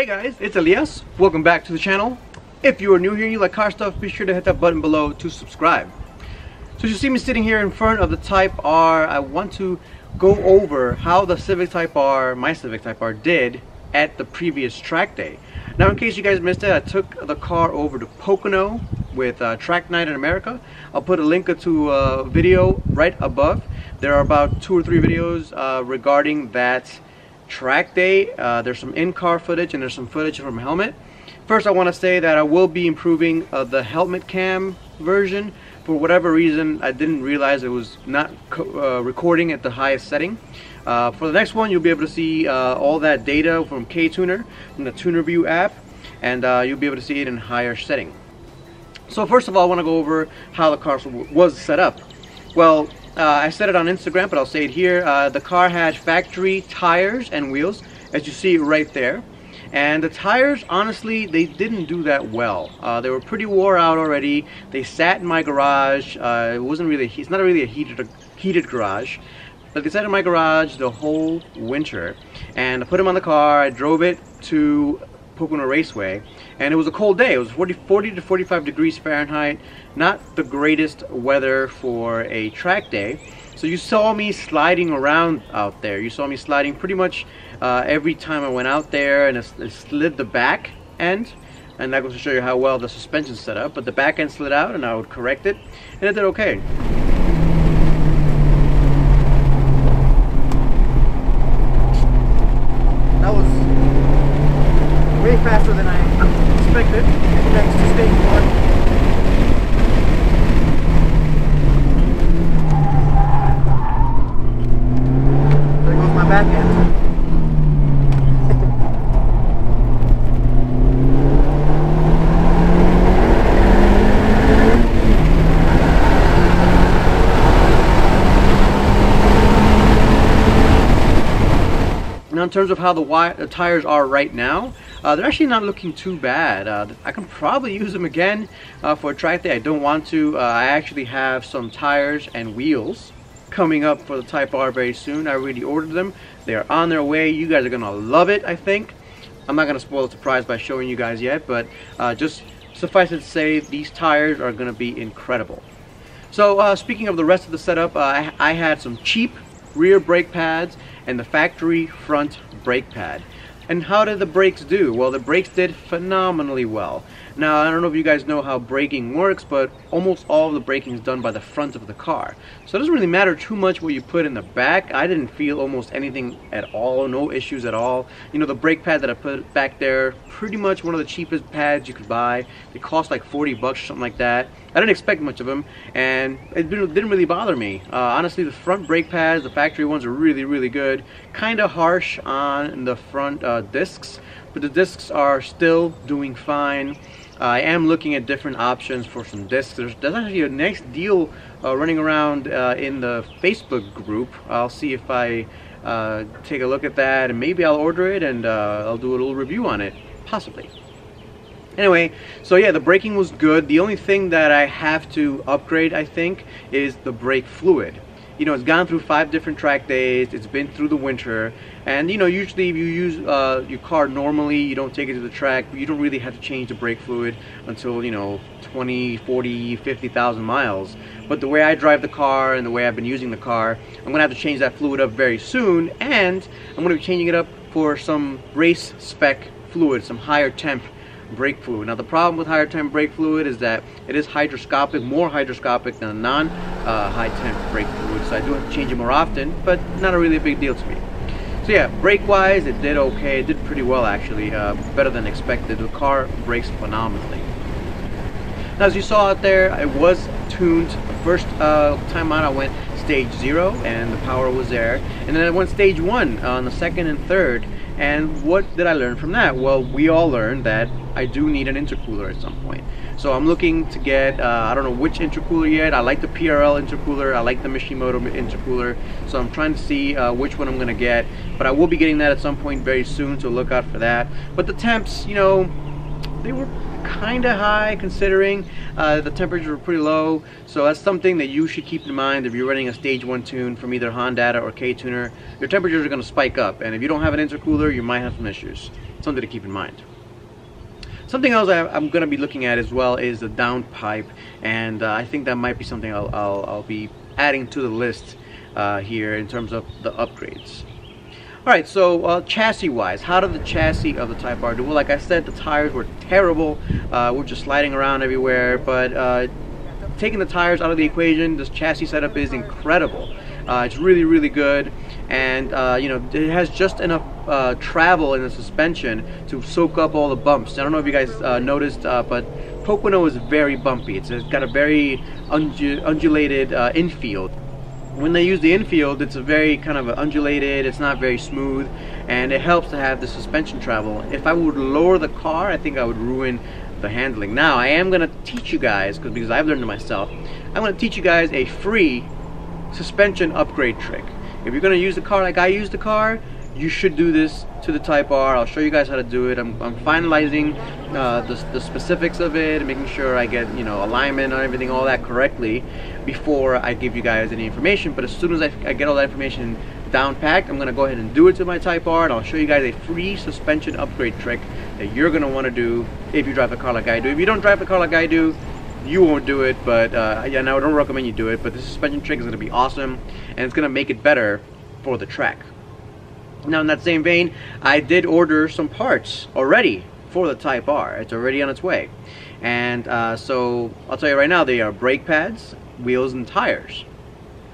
Hey guys, it's Elias. Welcome back to the channel. If you are new here and you like car stuff, be sure to hit that button below to subscribe. So you see me sitting here in front of the Type R. I want to go over how the Civic Type R, my Civic Type R, did at the previous track day. Now, in case you guys missed it, I took the car over to Pocono with Track Night in America. I'll put a link to a video right above. There are about 2 or 3 videos regarding that track day. There's some in-car footage and there's some footage from helmet. First, I want to say that I will be improving the helmet cam version. For whatever reason, I didn't realize it was not recording at the highest setting. For the next one, you'll be able to see all that data from K-Tuner, from the Tuner View app, and you'll be able to see it in higher setting. So first of all, I want to go over how the car was set up. Well, I said it on Instagram, but I'll say it here. The car had factory tires and wheels, as you see right there. And the tires, honestly, they didn't do that well. They were pretty wore out already. They sat in my garage. It's not really a heated garage, but they sat in my garage the whole winter. And I put them on the car. I drove it to Pocono Raceway, and it was a cold day. It was 40 to 45 degrees Fahrenheit. Not the greatest weather for a track day. So you saw me sliding around out there. You saw me sliding pretty much every time I went out there, and it slid the back end. And that goes to show you how well the suspension's set up. But the back end slid out, and I would correct it, and it did okay. That was way faster than I expected, thanks to stage 1. There goes my back end. Now, in terms of how the tires are right now, they're actually not looking too bad. I can probably use them again for a track day. I don't want to. I actually have some tires and wheels coming up for the Type R very soon. I already ordered them. They're on their way. You guys are going to love it, I think. I'm not going to spoil the surprise by showing you guys yet, but just suffice it to say, these tires are going to be incredible. So speaking of the rest of the setup, I had some cheap rear brake pads and the factory front brake pad. And how did the brakes do? Well, the brakes did phenomenally well. Now, I don't know if you guys know how braking works, but almost all of the braking is done by the front of the car. So it doesn't really matter too much what you put in the back. I didn't feel almost anything at all, no issues at all. You know, the brake pad that I put back there, pretty much one of the cheapest pads you could buy. They cost like 40 bucks or something like that. I didn't expect much of them, and it didn't really bother me. Honestly, the front brake pads, the factory ones, are really, really good. Kind of harsh on the front discs, but the discs are still doing fine. I am looking at different options for some discs. There's actually a nice deal running around in the Facebook group. I'll see if I take a look at that, and maybe I'll order it and I'll do a little review on it, possibly. Anyway, so yeah, the braking was good. The only thing that I have to upgrade, I think, is the brake fluid. You know, it's gone through 5 different track days, it's been through the winter, and you know, usually if you use your car normally, you don't take it to the track, you don't really have to change the brake fluid until, you know, 20, 40, 50,000 miles. But the way I drive the car and the way I've been using the car, I'm going to have to change that fluid up very soon, and I'm going to be changing it up for some race spec fluid, some higher temp brake fluid. Now, the problem with higher temp brake fluid is that it is hygroscopic, more hygroscopic than non high temp brake fluid, so I do have to change it more often, but not a really big deal to me. So yeah, brake wise, it did okay. It did pretty well, actually, better than expected. The car brakes phenomenally. Now, as you saw out there, I was tuned. The first time out, I went stage 0 and the power was there, and then I went stage 1 on the second and third. And what did I learn from that? Well, we all learned that I do need an intercooler at some point. So I'm looking to get, I don't know which intercooler yet. I like the PRL intercooler, I like the Mishimoto intercooler. So I'm trying to see which one I'm going to get. But I will be getting that at some point very soon, so look out for that. But the temps, you know, they were kind of high considering the temperatures were pretty low. So that's something that you should keep in mind if you're running a stage 1 tune from either Honda or K-Tuner. Your temperatures are going to spike up, and if you don't have an intercooler, you might have some issues. Something to keep in mind. Something else I'm going to be looking at as well is the downpipe, and I think that might be something I'll be adding to the list here in terms of the upgrades. Alright, so chassis-wise, how did the chassis of the Type R do? Well, like I said, the tires were terrible. We're just sliding around everywhere, but taking the tires out of the equation, this chassis setup is incredible. It's really, really good, and you know, it has just enough travel in the suspension to soak up all the bumps. I don't know if you guys noticed, but Pocono is very bumpy. It's got a very undulated infield. When they use the infield, it's a very kind of undulated, it's not very smooth, and it helps to have the suspension travel. If I would lower the car, I think I would ruin the handling. Now, I am going to teach you guys, because I've learned it myself, I'm going to teach you guys a free suspension upgrade trick. If you're going to use the car like I used the car, you should do this to the Type R. I'll show you guys how to do it. I'm finalizing the specifics of it and making sure I get, you know, alignment and everything, all that correctly before I give you guys any information. But as soon as I get all that information down packed, I'm going to go ahead and do it to my Type R, and I'll show you guys a free suspension upgrade trick that you're going to want to do if you drive a car like I do. If you don't drive a car like I do, you won't do it, but yeah, no, I don't recommend you do it. But the suspension trick is going to be awesome, and it's going to make it better for the track. Now, in that same vein, I did order some parts already for the Type R. It's already on its way. And so I'll tell you right now, they are brake pads, wheels, and tires.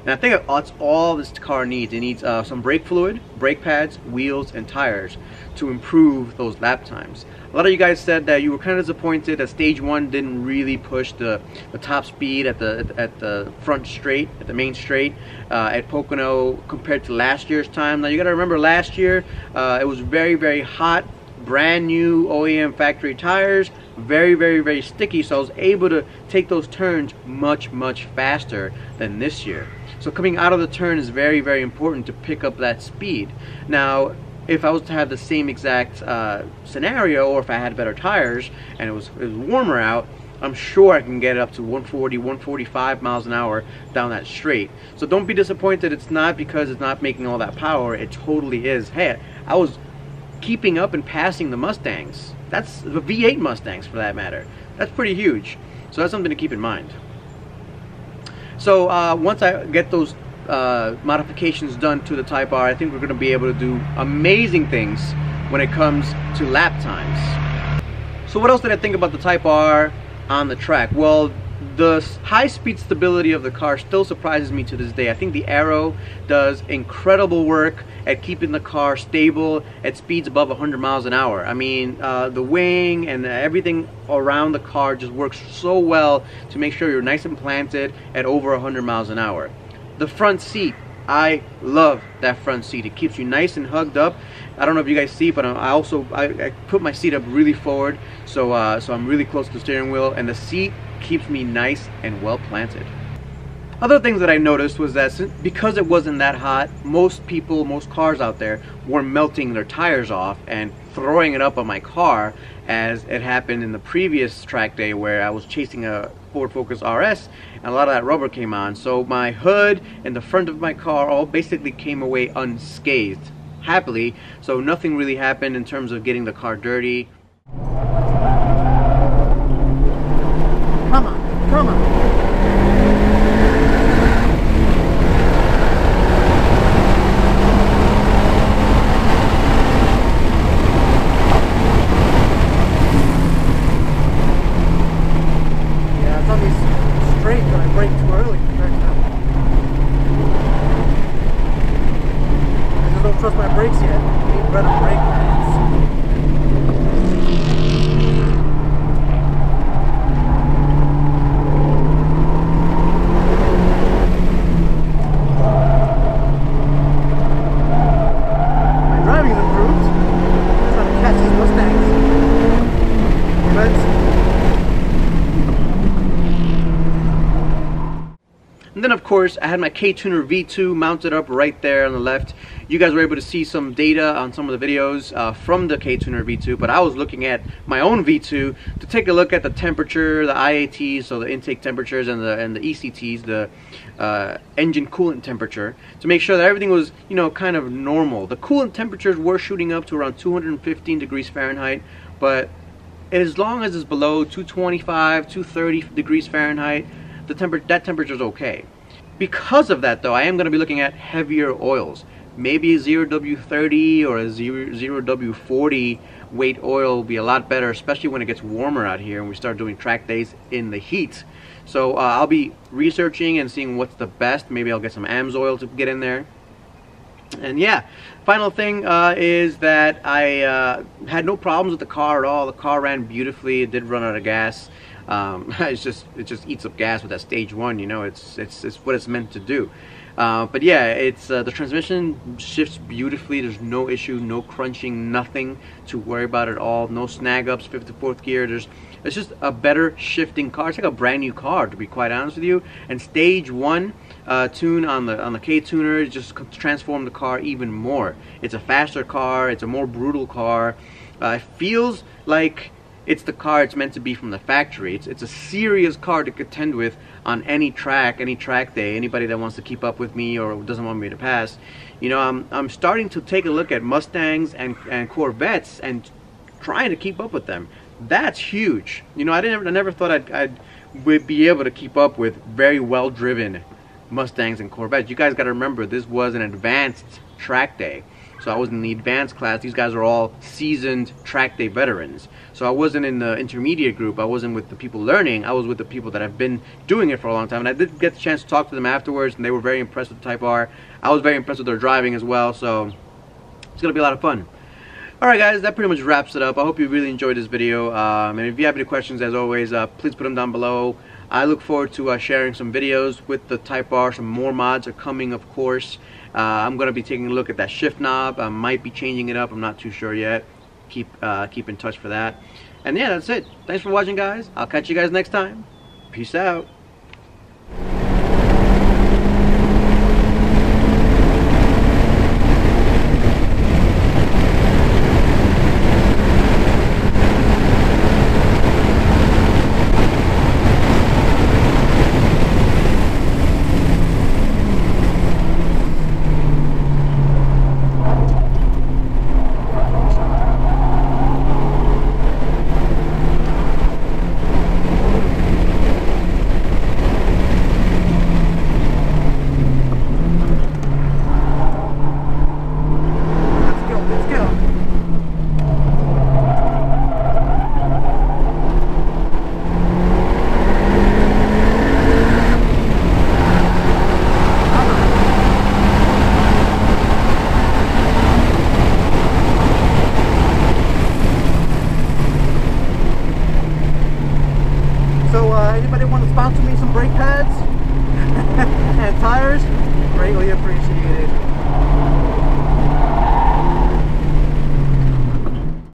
And I think that's all this car needs. It needs some brake fluid, brake pads, wheels, and tires to improve those lap times. A lot of you guys said that you were kind of disappointed that stage 1 didn't really push the top speed at the front straight, at the main straight at Pocono compared to last year's time. Now you got to remember, last year it was very, very hot, brand new OEM factory tires, very, very, very sticky, so I was able to take those turns much, much faster than this year. So coming out of the turn is very, very important to pick up that speed. Now, if I was to have the same exact scenario, or if I had better tires and it was warmer out, I'm sure I can get up to 140, 145 miles an hour down that straight. So don't be disappointed. It's not because it's not making all that power. It totally is. Hey, I was keeping up and passing the Mustangs. That's the V8 Mustangs, for that matter. That's pretty huge. So that's something to keep in mind. So once I get those modifications done to the Type R, I think we're going to be able to do amazing things when it comes to lap times. So what else did I think about the Type R on the track? Well, the high-speed stability of the car still surprises me to this day. I think the aero does incredible work at keeping the car stable at speeds above 100 miles an hour. I mean, the wing and everything around the car just works so well to make sure you're nice and planted at over 100 miles an hour. The front seat, I love that front seat. It keeps you nice and hugged up. I don't know if you guys see, but I put my seat up really forward, so I'm really close to the steering wheel, and the seat keeps me nice and well planted. Other things that I noticed was that because it wasn't that hot, most cars out there were melting their tires off and throwing it up on my car, as it happened in the previous track day where I was chasing a Ford Focus RS and a lot of that rubber came on. So my hood and the front of my car all basically came away unscathed, happily. So nothing really happened in terms of getting the car dirty. Come on, come on. Straight, but I brake too early. I just don't trust my brakes yet. I need better brake pads. course, I had my K-Tuner V2 mounted up right there on the left. You guys were able to see some data on some of the videos from the K-Tuner V2, but I was looking at my own V2 to take a look at the temperature, the IATs, so the intake temperatures, and the ECTs, the engine coolant temperature, to make sure that everything was, you know, kind of normal. The coolant temperatures were shooting up to around 215 degrees Fahrenheit, but as long as it's below 225, 230 degrees Fahrenheit, that temperature is okay. Because of that, though, I am going to be looking at heavier oils. Maybe a 0W30 or a 0W40 weight oil will be a lot better, especially when it gets warmer out here and we start doing track days in the heat. So I'll be researching and seeing what's the best. Maybe I'll get some AMS oil to get in there. And yeah, final thing is that I had no problems with the car at all. The car ran beautifully. It did run out of gas. It just eats up gas with that stage 1. You know, it's what it's meant to do. But yeah, it's the transmission shifts beautifully. There's no issue, no crunching, nothing to worry about at all. No snag ups, 5th to 4th gear. It's just a better shifting car. It's like a brand new car, to be quite honest with you. And stage 1 tune on the K-Tuner just transformed the car even more. It's a faster car. It's a more brutal car. It feels like it's the car it's meant to be from the factory. It's a serious car to contend with on any track day. Anybody that wants to keep up with me or doesn't want me to pass. You know, I'm starting to take a look at Mustangs and Corvettes and trying to keep up with them. That's huge. You know, I never thought I'd be able to keep up with very well driven Mustangs and Corvettes. You guys got to remember, this was an advanced track day. So I was in the advanced class. These guys are all seasoned track day veterans. So I wasn't in the intermediate group. I wasn't with the people learning. I was with the people that have been doing it for a long time. And I did get the chance to talk to them afterwards, and they were very impressed with the Type R. I was very impressed with their driving as well. So it's going to be a lot of fun. Alright guys, that pretty much wraps it up. I hope you really enjoyed this video. And if you have any questions, as always, please put them down below. I look forward to sharing some videos with the Type R. Some more mods are coming, of course. I'm going to be taking a look at that shift knob. I might be changing it up. I'm not too sure yet. Keep in touch for that. And yeah, that's it. Thanks for watching, guys. I'll catch you guys next time. Peace out. Anybody want to sponsor me some brake pads and tires? Greatly appreciated.